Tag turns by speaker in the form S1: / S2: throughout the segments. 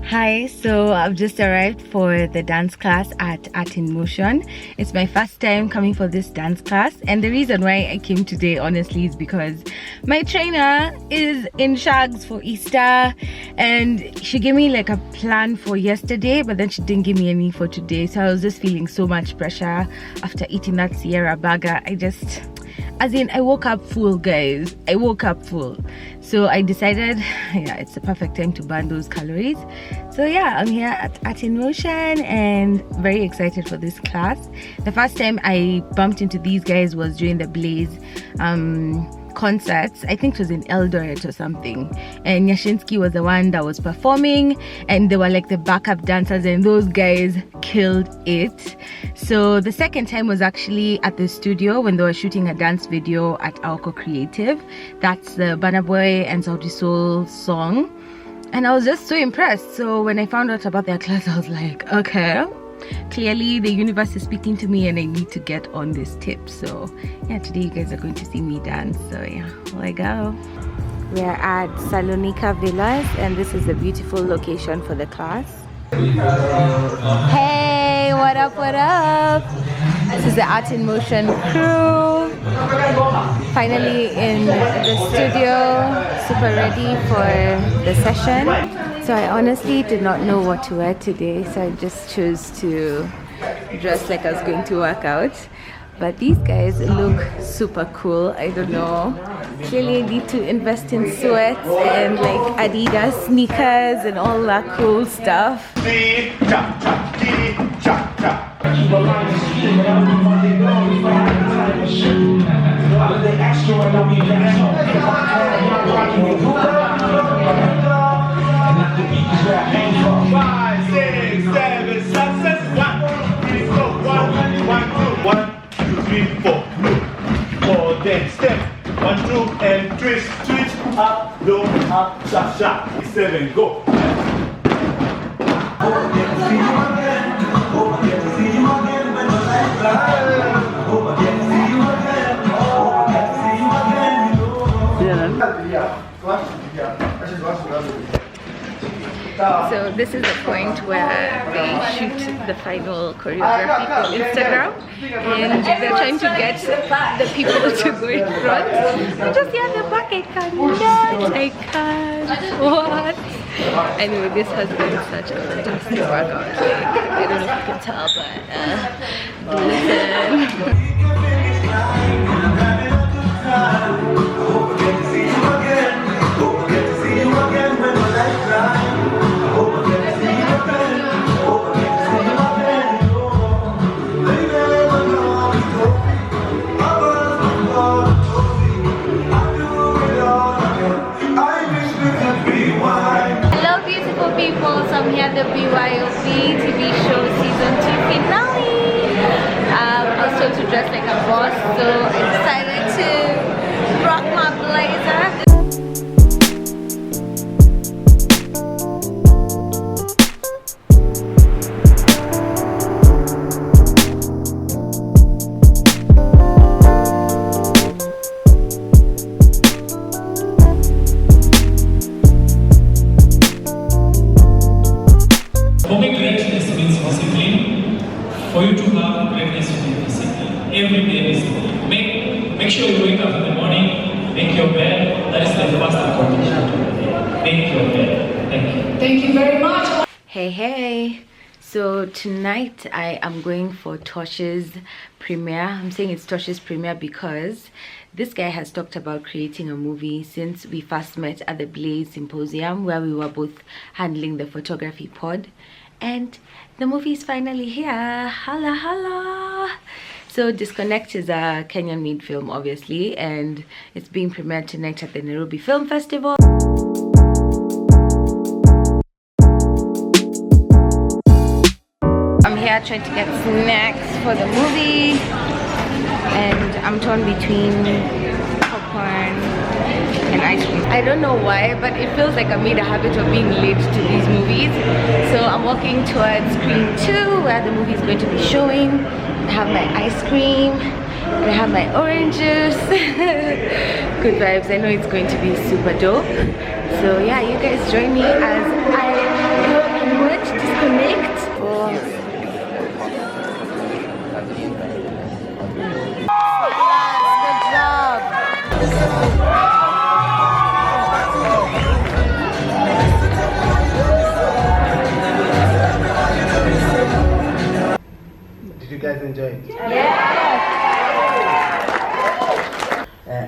S1: Hi, so I've just arrived for the dance class at Art in Motion. It's my first time coming for this dance class, and the reason why I came today honestly is because my trainer is in Shags for Easter, and she gave me like a plan for yesterday, but then she didn't give me any for today. So I was just feeling so much pressure after eating that Sierra burger. I woke up full, guys. I woke up full. So I decided, yeah, it's the perfect time to burn those calories. So yeah, I'm here at Art in Motion and very excited for this class. The first time I bumped into these guys was during the Blaze concerts. I think it was in Eldoret or something, and Yashinsky was the one that was performing, and they were like the backup dancers, and those guys killed it. So the second time was actually at the studio when they were shooting a dance video at Alco Creative. That's the Burna Boy and Sauti Soul song, and I was just so impressed. So when I found out about their class, I was like, okay, clearly the universe is speaking to me and I need to get on this tip. So yeah, today you guys are going to see me dance. So yeah, here I go. We are at Salonika Villas, and this is a beautiful location for the class. Hey, what up, what up? This is the Art in Motion crew, finally in the studio, super ready for the session. So I honestly did not know what to wear today, so I just chose to dress like I was going to work out. But these guys look super cool. I don't know, clearly I need to invest in sweats and like Adidas sneakers and all that cool stuff.
S2: Five, six, seven, success. 1, 3, 4, 1, 2, 3, 4. Look, then step. 1, 2, and twist, switch, up, low, up, sharp, sharp. 7, go.
S1: So this is the point where they shoot the final choreography for Instagram, and they're trying to get the people to go in front. I'm just here at the back. I can't. What? Anyway, this has been such a fantastic workout. Like, I don't know if you can tell, but listen. I'm here at the BYOB TV show season 2 finale. I was told to dress like a boss, so I decided to rock my blazer.
S3: For me, greatness means discipline. For you to have greatness, you need discipline. Every day discipline. Make sure you wake up in the morning, make your bed. That is the first condition to the day. Make your bed. Thank you. Thank you very much.
S1: Hey. So tonight I am going for Tosh's premiere. I'm saying it's Tosh's premiere because this guy has talked about creating a movie since we first met at the Blaze Symposium, where we were both handling the photography pod, and the movie is finally here. Holla holla. So Disconnect is a Kenyan made film, obviously, and it's being premiered tonight at the Nairobi Film Festival. I'm here trying to get snacks for the movie, and I'm torn between popcorn and ice cream. I don't know why, but it feels like I made a habit of being late to these movies. So I'm walking towards screen 2 where the movie is going to be showing. I have my ice cream and I have my orange juice. Good vibes. I know it's going to be super dope. So yeah, you guys join me as I
S4: enjoy it?
S1: Yes.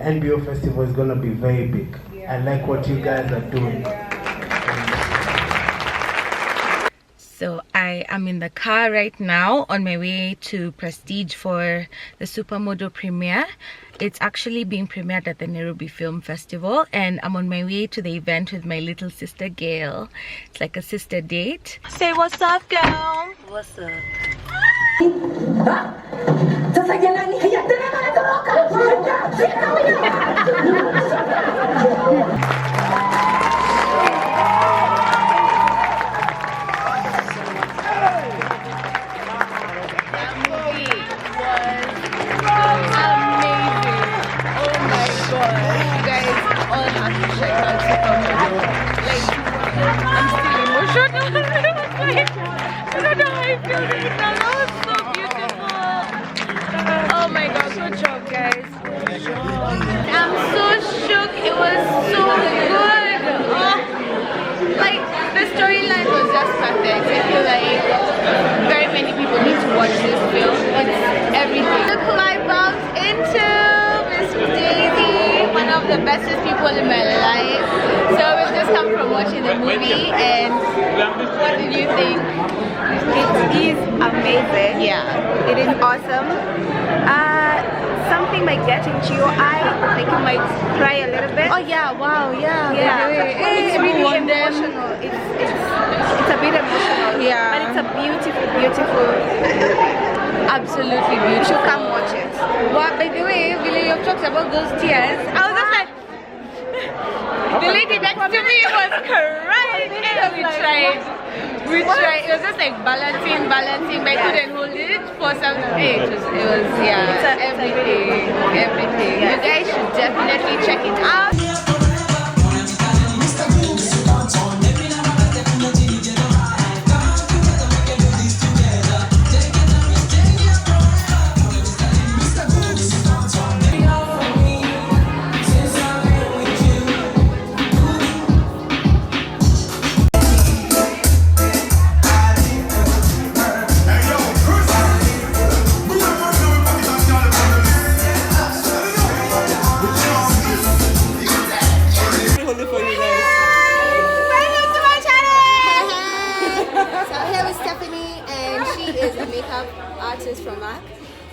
S4: NBO Festival is going to be very big. I like what you guys are doing.
S1: So I am in the car right now on my way to Prestige for the Supermodel premiere. It's actually being premiered at the Nairobi Film Festival, and I'm on my way to the event with my little sister Gail. It's like a sister date. Say what's up, girl. What's up? The bestest people in my life. So we've just come from watching the movie, and what did you think?
S5: It is amazing.
S1: Yeah,
S5: it is awesome. Something might get into your eye, like you might cry a little bit.
S1: oh yeah, wow, yeah,
S5: It's really emotional. It's a bit emotional.
S1: Yeah,
S5: but it's a beautiful.
S1: absolutely beautiful.
S5: You should come watch it.
S1: Well, by the way, Billy, you've talked about those tears. I was just like, the lady next to me was crying, and we tried. It was just like balancing, but I couldn't hold it for some age. It was yeah, everything. You guys should definitely check it out.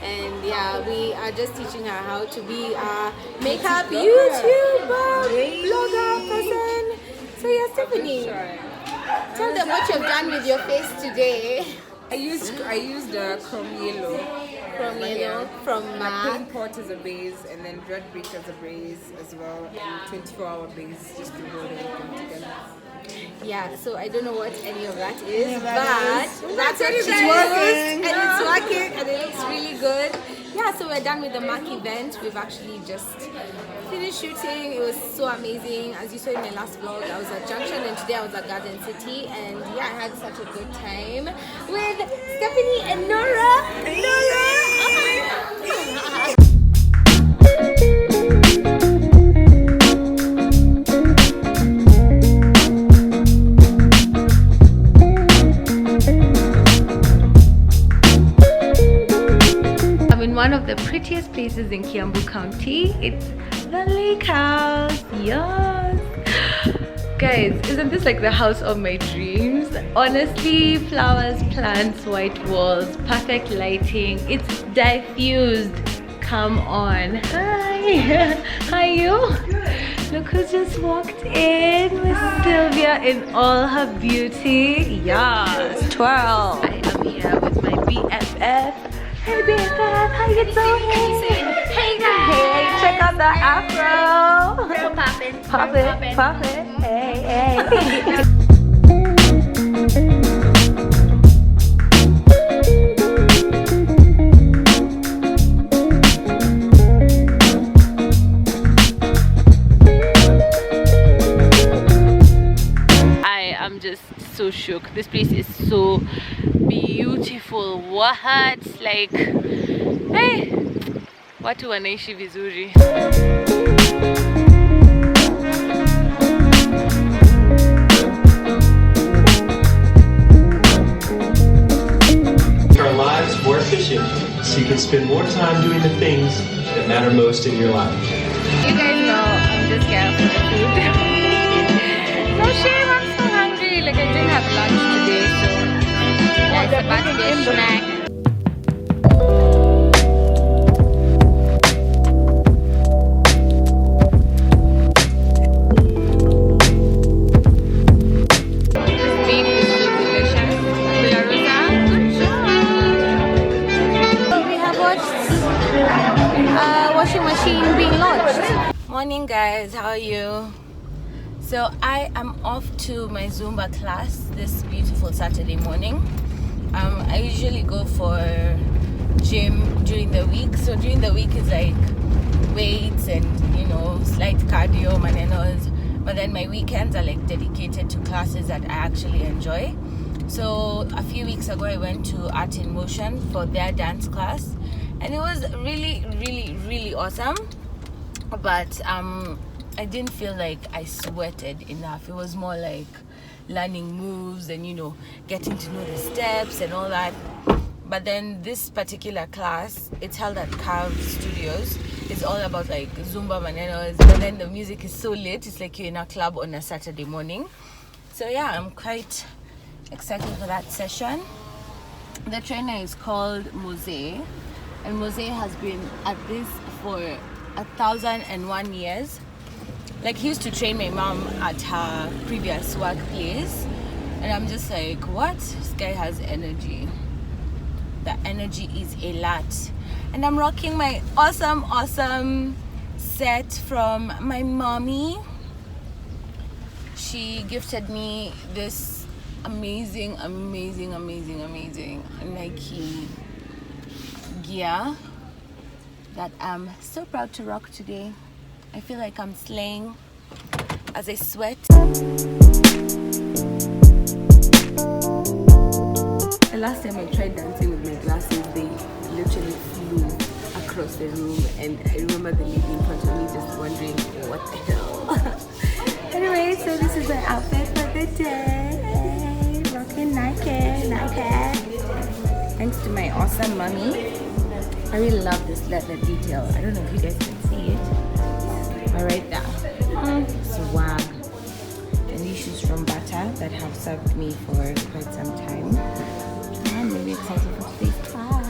S5: And yeah, we are just teaching her how to be a makeup YouTuber, blogger person. So yeah, Stephanie, tell them what you've done with your face today.
S6: I used Chrome Yellow.
S5: Chrome Yellow from MAC.
S6: Plain pot as a base, and then Red Brick as a base as well, and 24-hour base just to hold everything together.
S5: Yeah, so I don't know what any of that is, but that's what she's working, and it's working, and it looks really good. Yeah, so we're done with the MAC event. We've actually just finished shooting. It was so amazing. As you saw in my last vlog, I was at Junction, and today I was at Garden City, and yeah, I had such a good time with Stephanie and Nora.
S1: One of the prettiest places in Kiambu County. It's the lake house. Yes, guys, isn't this like the house of my dreams? Honestly, flowers, plants, white walls, perfect lighting. It's diffused. Come on. Hi. Hi, you. Look who just walked in with Sylvia in all her beauty. Yes, twirl. I am here with my BFF. Hey BFF, how you doing?
S5: Hey guys!
S1: Hey, check out the afro!
S5: Real poppin'.
S1: Pop it. Hey. I am just so shook. This place is so beautiful. What? Like, hey, watu wanaishi vizuri.
S7: Our lives more efficient. spend more time doing the things that matter most in your life.
S1: You guys know I'm just here for the food. No shame, I'm so hungry. Like I didn't have lunch today, so that's a birthday snack. Washing machine being launched. Morning guys, how are you? So I am off to my Zumba class this beautiful Saturday morning. I usually go for gym during the week. So during the week is like weights and slight cardio, manenos. But then my weekends are like dedicated to classes that I actually enjoy. So a few weeks ago I went to Art in Motion for their dance class. And it was really awesome, but I didn't feel like I sweated enough. It was more like learning moves and getting to know the steps and all that. But then this particular class, it's held at Carve Studios. It's all about like Zumba manenos, but then the music is so lit. It's like you're in a club on a Saturday morning. So yeah, I'm quite excited for that session. The trainer is called Mose. And Mose has been at this for 1,001 years. Like he used to train my mom at her previous workplace. And I'm just like, what? This guy has energy. The energy is a lot. And I'm rocking my awesome set from my mommy. She gifted me this amazing Nike gear that I'm so proud to rock today. I feel like I'm slaying as I sweat. The last time I tried dancing with my glasses, they literally flew across the room, and I remember the lady in front of me just wondering what the hell. Anyway, so this is my outfit for the day. Rocking Nike. Thanks to my awesome mommy. I really love this leather detail. I don't know if you guys can see it. But right there. Swag. And these shoes from Bata that have served me for quite some time. I'm really excited for today's class.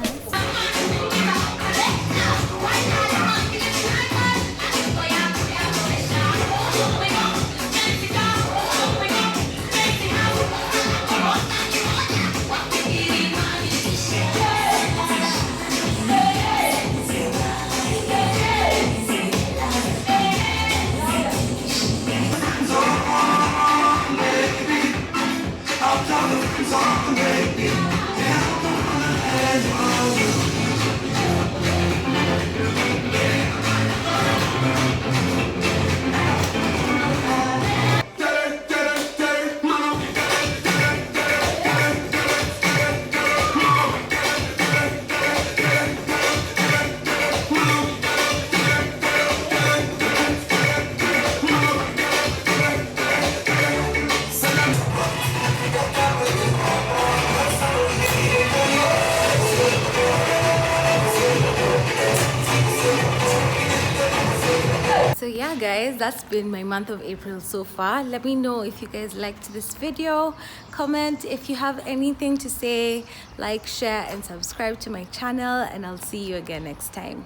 S1: So yeah guys, that's been my month of April so far. Let me know if you guys liked this video. Comment if you have anything to say. Like, share and subscribe to my channel, and I'll see you again next time.